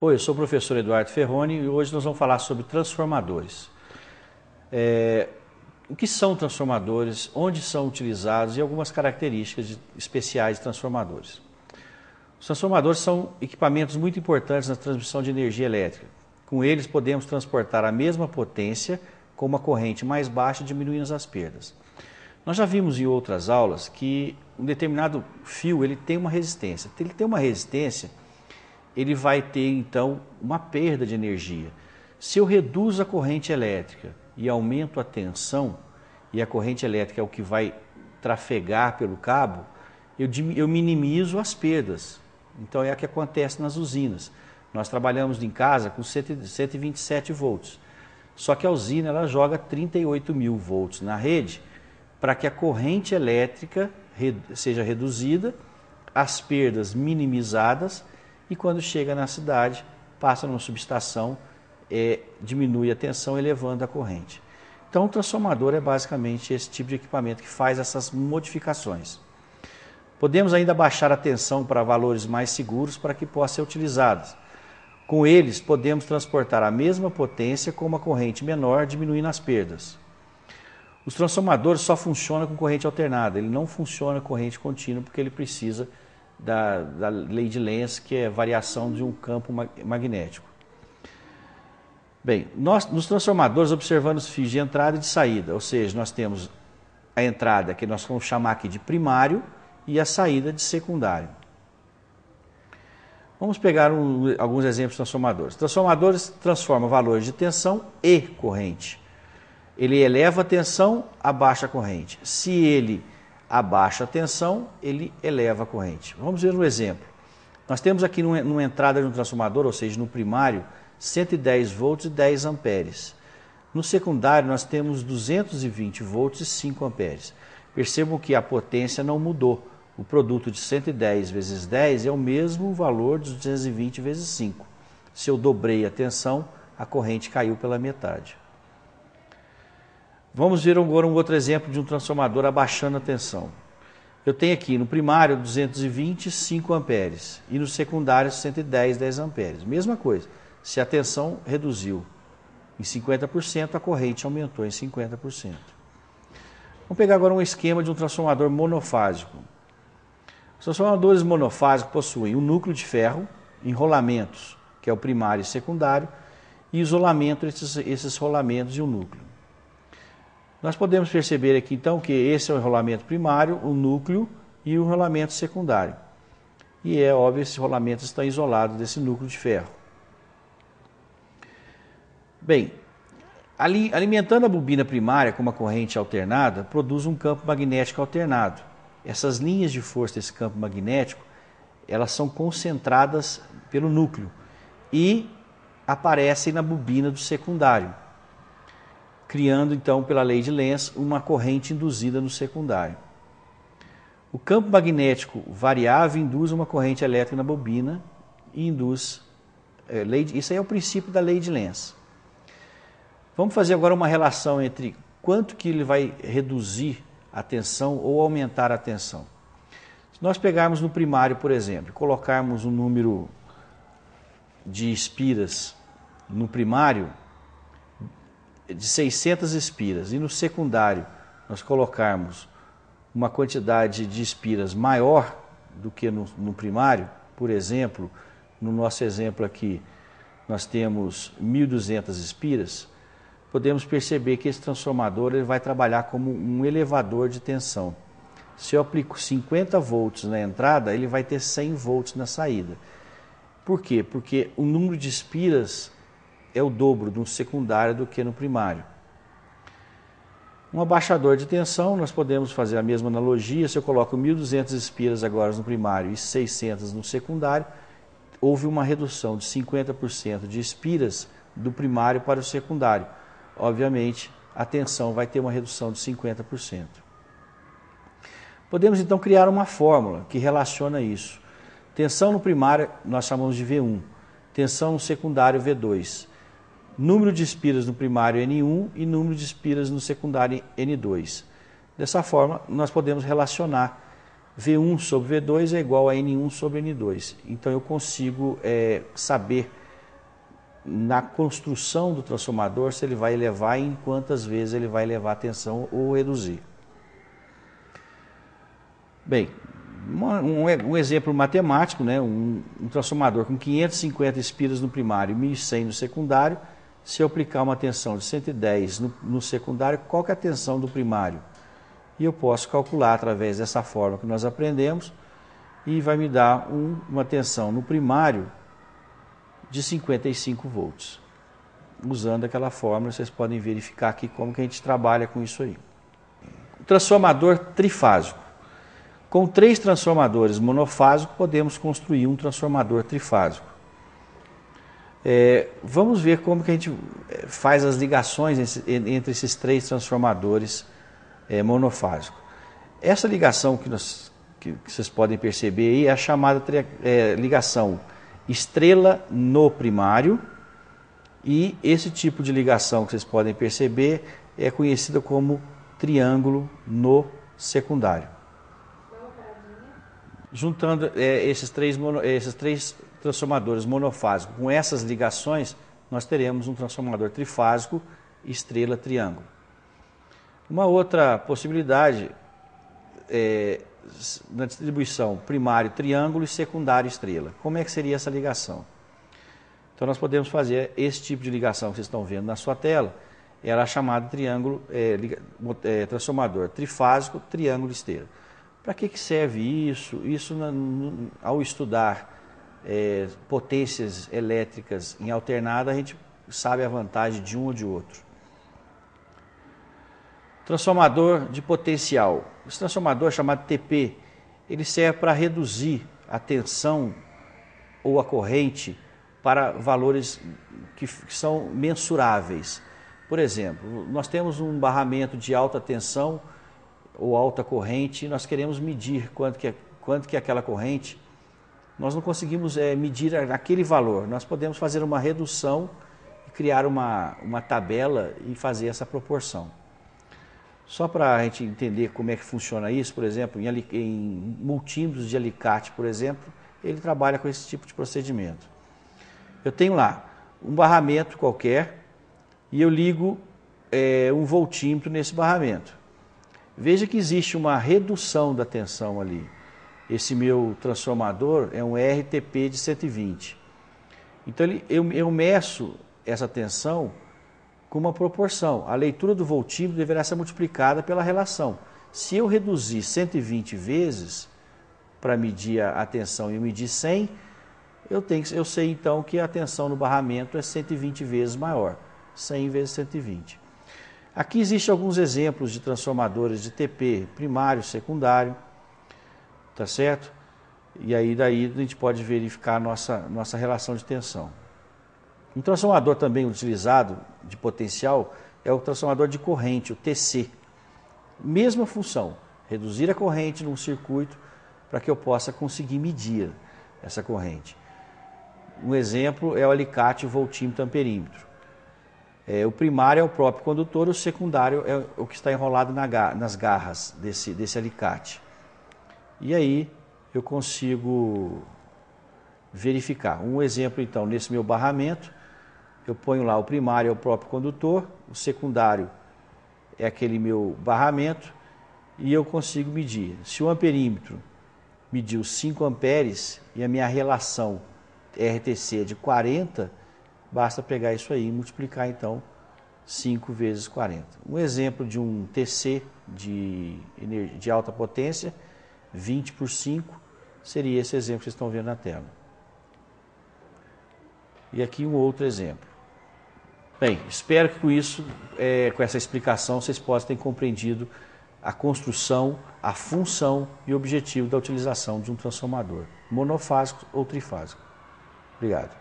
Oi, eu sou o professor Eduardo Ferroni e hoje nós vamos falar sobre transformadores. O que são transformadores, onde são utilizados e algumas características especiais de transformadores. Os transformadores são equipamentos muito importantes na transmissão de energia elétrica. Com eles podemos transportar a mesma potência com uma corrente mais baixa, diminuindo as perdas. Nós já vimos em outras aulas que um determinado fio ele tem uma resistência. Ele tem uma resistência, ele vai ter então uma perda de energia. Se eu reduzo a corrente elétrica e aumento a tensão, e a corrente elétrica é o que vai trafegar pelo cabo, eu minimizo as perdas. Então é o que acontece nas usinas. Nós trabalhamos em casa com 127 volts, só que a usina ela joga 38 mil volts na rede para que a corrente elétrica seja reduzida, as perdas minimizadas, e quando chega na cidade, passa numa subestação, diminui a tensão, elevando a corrente. Então o transformador é basicamente esse tipo de equipamento que faz essas modificações. Podemos ainda baixar a tensão para valores mais seguros para que possa ser utilizados. Com eles podemos transportar a mesma potência com uma corrente menor, diminuindo as perdas. Os transformadores só funcionam com corrente alternada, ele não funciona com corrente contínua porque ele precisa da lei de Lenz, que é a variação de um campo magnético. Bem, nos transformadores observamos os fios de entrada e de saída, ou seja, nós temos a entrada que nós vamos chamar aqui de primário e a saída de secundário. Vamos pegar alguns exemplos de transformadores. Transformadores transformam valores de tensão e corrente. Ele eleva a tensão, abaixa a corrente. Se ele abaixa a tensão, ele eleva a corrente. Vamos ver um exemplo. Nós temos aqui numa entrada de um transformador, ou seja, no primário, 110 volts e 10 amperes. No secundário, nós temos 220 volts e 5 amperes. Percebam que a potência não mudou. O produto de 110 vezes 10 é o mesmo valor de 220 vezes 5. Se eu dobrei a tensão, a corrente caiu pela metade. Vamos ver agora um outro exemplo de um transformador abaixando a tensão. Eu tenho aqui no primário 220, 5 amperes e no secundário 110, 10 amperes. Mesma coisa, se a tensão reduziu em 50%, a corrente aumentou em 50%. Vamos pegar agora um esquema de um transformador monofásico. Os transformadores monofásicos possuem um núcleo de ferro, enrolamentos, que é o primário e secundário, e isolamento entre esses rolamentos e o núcleo. Nós podemos perceber aqui então que esse é o enrolamento primário, o núcleo e o enrolamento secundário. E é óbvio que esse rolamento está isolado desse núcleo de ferro. Bem, alimentando a bobina primária com uma corrente alternada, produz um campo magnético alternado. Essas linhas de força desse campo magnético, elas são concentradas pelo núcleo e aparecem na bobina do secundário, criando então, pela lei de Lenz, uma corrente induzida no secundário. O campo magnético variável induz uma corrente elétrica na bobina e induz... isso aí é o princípio da lei de Lenz. Vamos fazer agora uma relação entre quanto que ele vai reduzir a tensão ou aumentar a tensão. Se nós pegarmos no primário, por exemplo, colocarmos um número de espiras no primário de 600 espiras e no secundário nós colocarmos uma quantidade de espiras maior do que no primário, por exemplo, no nosso exemplo aqui nós temos 1.200 espiras, podemos perceber que esse transformador ele vai trabalhar como um elevador de tensão. Se eu aplico 50 volts na entrada, ele vai ter 100 volts na saída. Por quê? Porque o número de espiras é o dobro no secundário do que no primário. Um abaixador de tensão, nós podemos fazer a mesma analogia. Se eu coloco 1.200 espiras agora no primário e 600 no secundário, houve uma redução de 50% de espiras do primário para o secundário. Obviamente, a tensão vai ter uma redução de 50%. Podemos então criar uma fórmula que relaciona isso. Tensão no primário nós chamamos de V1, tensão no secundário V2. Número de espiras no primário N1 e número de espiras no secundário N2. Dessa forma, nós podemos relacionar V1 sobre V2 é igual a N1 sobre N2. Então eu consigo saber na construção do transformador se ele vai elevar e em quantas vezes ele vai elevar a tensão ou reduzir. Bem, um exemplo matemático, né? Um transformador com 550 espiras no primário e 1.100 no secundário, se eu aplicar uma tensão de 110 no secundário, qual que é a tensão do primário? E eu posso calcular através dessa fórmula que nós aprendemos e vai me dar uma tensão no primário de 55 volts. Usando aquela fórmula, vocês podem verificar aqui como que a gente trabalha com isso aí. O transformador trifásico. Com 3 transformadores monofásicos, podemos construir um transformador trifásico. Vamos ver como que a gente faz as ligações entre esses 3 transformadores monofásicos. Essa ligação que vocês podem perceber aí é a chamada ligação estrela no primário, e esse tipo de ligação que vocês podem perceber é conhecida como triângulo no secundário. Juntando esses três transformadores monofásicos com essas ligações, nós teremos um transformador trifásico estrela-triângulo. Uma outra possibilidade na distribuição primário triângulo e secundário estrela. Como é que seria essa ligação? Então nós podemos fazer esse tipo de ligação que vocês estão vendo na sua tela, ela é chamada triângulo, transformador trifásico triângulo estrela. Para que serve isso? Isso ao estudar potências elétricas em alternada, a gente sabe a vantagem de um ou de outro. Transformador de potencial. Esse transformador chamado TP, ele serve para reduzir a tensão ou a corrente para valores que são mensuráveis. Por exemplo, nós temos um barramento de alta tensão ou alta corrente e nós queremos medir quanto que é aquela corrente. Nós não conseguimos medir aquele valor. Nós podemos fazer uma redução e criar uma tabela e fazer essa proporção. Só para a gente entender como é que funciona isso, por exemplo, em multímetros de alicate, por exemplo, ele trabalha com esse tipo de procedimento. Eu tenho lá um barramento qualquer e eu ligo um voltímetro nesse barramento. Veja que existe uma redução da tensão ali. Esse meu transformador é um RTP de 120. Então eu meço essa tensão com uma proporção. A leitura do voltímetro deverá ser multiplicada pela relação. Se eu reduzir 120 vezes para medir a tensão e eu medir 100, eu sei então que a tensão no barramento é 120 vezes maior. 100 vezes 120. Aqui existem alguns exemplos de transformadores de TP primário, secundário, tá certo? E aí daí a gente pode verificar a nossa relação de tensão. Um transformador também utilizado de potencial é o transformador de corrente, o TC. Mesma função, reduzir a corrente num circuito para que eu possa conseguir medir essa corrente. Um exemplo é o alicate voltímetro amperímetro. O primário é o próprio condutor, o secundário é o que está enrolado nas garras desse alicate. E aí eu consigo verificar. Um exemplo então, nesse meu barramento, eu ponho lá o primário é o próprio condutor, o secundário é aquele meu barramento e eu consigo medir. Se o amperímetro mediu 5 amperes e a minha relação RTC é de 40, basta pegar isso aí e multiplicar então 5 vezes 40. Um exemplo de um TC de alta potência, 20 por 5, seria esse exemplo que vocês estão vendo na tela. E aqui um outro exemplo. Bem, espero que com isso, com essa explicação, vocês possam ter compreendido a construção, a função e o objetivo da utilização de um transformador monofásico ou trifásico. Obrigado.